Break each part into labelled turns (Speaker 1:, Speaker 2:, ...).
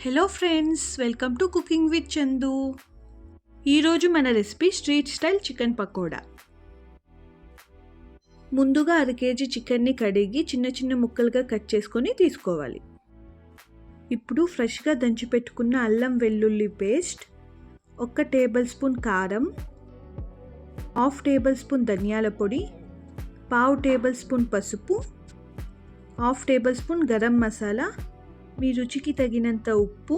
Speaker 1: Hello friends, welcome to cooking with Chandu. ఈరోజు మన recipe street style chicken pakoda. ముందుగా 1/2 KG చికెన్ని కడిగి చిన్న చిన్న ముక్కలుగా కట్ చేసుకొని తీసుకోవాలి. ఇప్పుడు ఫ్రెష్గా దంచి పెట్టుకున్న అల్లం వెల్లుల్లి పేస్ట్, 1 టేబుల్ స్పూన్ కారం, 1/2 టేబుల్ స్పూన్ ధనియాల పొడి, 1/2 టేబుల్ స్పూన్ పసుపు, 1/2 టేబుల్ స్పూన్ గరం మసాలా, మీ రుచికి తగినంత ఉప్పు,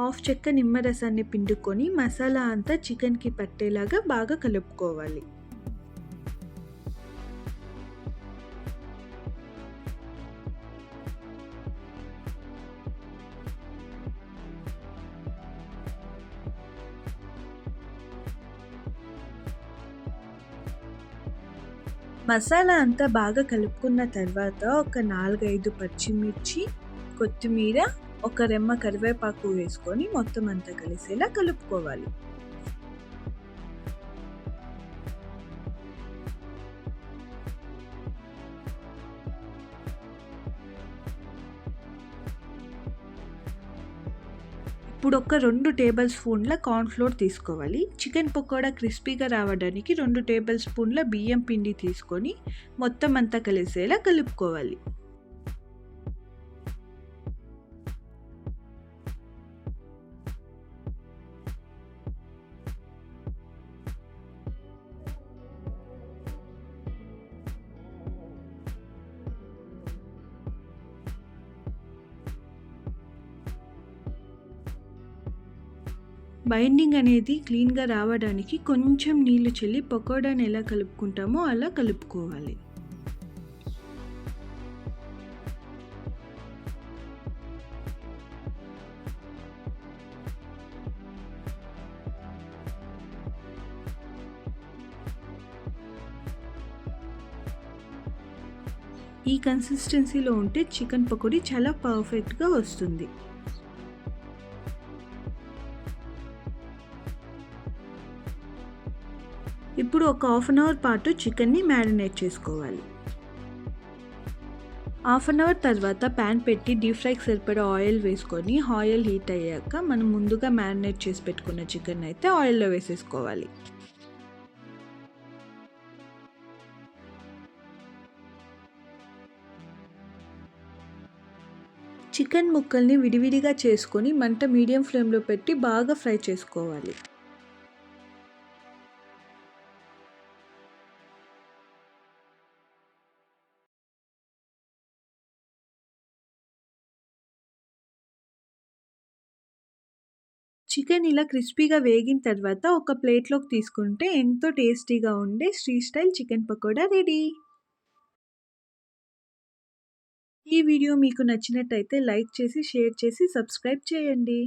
Speaker 1: 1/2 చెక్క నిమ్మరసాన్ని పిండుకొని మసాలా అంతా చికెన్కి పట్టేలాగా బాగా కలుపుకోవాలి. మసాలా అంతా బాగా కలుపుకున్న తర్వాత ఒక 4-5 పచ్చిమిర్చి, కొత్తిమీర, ఒక రెమ్మ కరివేపాకు వేసుకొని మొత్తం అంతా కలిసేలా కలుపుకోవాలి. ఇప్పుడు ఒక 2 టేబుల్ స్పూన్ల కార్న్‌ఫ్లోర్ తీసుకోవాలి. చికెన్ పకోడా క్రిస్పీగా రావడానికి 2 టేబుల్ స్పూన్ల బియ్యం పిండి తీసుకొని మొత్తం అంతా కలిసేలా కలుపుకోవాలి. బైండింగ్ అనేది క్లీన్గా రావడానికి కొంచెం నీళ్లు చల్లి పకోడాని ఎలా కలుపుకుంటామో అలా కలుపుకోవాలి. ఈ కన్సిస్టెన్సీలో ఉంటే చికెన్ పకోడీ చాలా పర్ఫెక్ట్గా వస్తుంది. ఇప్పుడు ఒక 1/2 అవర్ పాటు చికెన్ని మ్యారినేట్ చేసుకోవాలి. 1/2 అవర్ తర్వాత ప్యాన్ పెట్టి డీప్ ఫ్రైకి సరిపడా ఆయిల్ వేసుకొని ఆయిల్ హీట్ అయ్యాక మనం ముందుగా మ్యారినేట్ చేసి పెట్టుకున్న చికెన్ అయితే ఆయిల్లో వేసేసుకోవాలి. చికెన్ ముక్కల్ని విడివిడిగా చేసుకొని మంట మీడియం ఫ్లేమ్లో పెట్టి బాగా ఫ్రై చేసుకోవాలి. చికెన్ ఇలా క్రిస్పీగా వేగిన తర్వాత ఒక ప్లేట్లోకి తీసుకుంటే ఎంతో టేస్టీగా ఉండే street style chicken pakoda ready. ఈ వీడియో మీకు నచ్చినట్టయితే లైక్ చేసి, షేర్ చేసి, సబ్స్క్రైబ్ చేయండి.